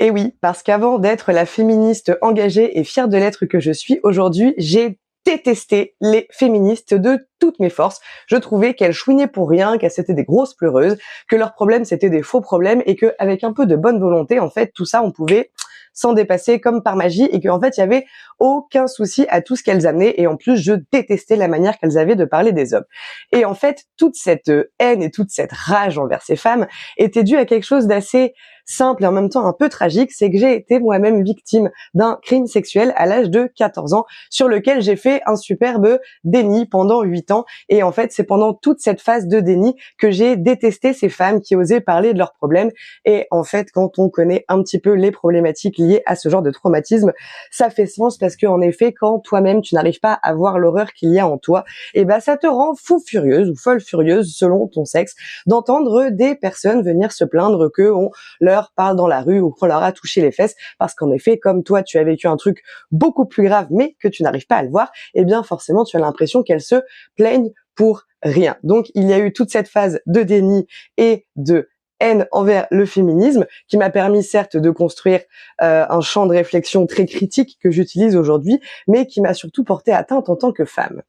Et oui, parce qu'avant d'être la féministe engagée et fière de l'être que je suis aujourd'hui, j'ai détesté les féministes de toutes mes forces. Je trouvais qu'elles chouinaient pour rien, qu'elles étaient des grosses pleureuses, que leurs problèmes c'était des faux problèmes et qu'avec un peu de bonne volonté, en fait, tout ça, on pouvait s'en dépasser comme par magie et qu'en fait, il y avait aucun souci à tout ce qu'elles amenaient et en plus, je détestais la manière qu'elles avaient de parler des hommes. Et en fait, toute cette haine et toute cette rage envers ces femmes était due à quelque chose d'assez simple et en même temps un peu tragique, c'est que j'ai été moi-même victime d'un crime sexuel à l'âge de 14 ans sur lequel j'ai fait un superbe déni pendant 8 ans. Et en fait, c'est pendant toute cette phase de déni que j'ai détesté ces femmes qui osaient parler de leurs problèmes. Et en fait, quand on connaît un petit peu les problématiques liées à ce genre de traumatisme, ça fait sens parce que en effet, quand toi-même tu n'arrives pas à voir l'horreur qu'il y a en toi, et ben ça te rend fou furieuse ou folle furieuse selon ton sexe d'entendre des personnes venir se plaindre que on leur parle dans la rue ou qu'on leur a touché les fesses parce qu'en effet, comme toi, tu as vécu un truc beaucoup plus grave mais que tu n'arrives pas à le voir, eh bien forcément, tu as l'impression qu'elles se plaignent pour rien. Donc, il y a eu toute cette phase de déni et de haine envers le féminisme qui m'a permis certes de construire un champ de réflexion très critique que j'utilise aujourd'hui, mais qui m'a surtout porté atteinte en tant que femme.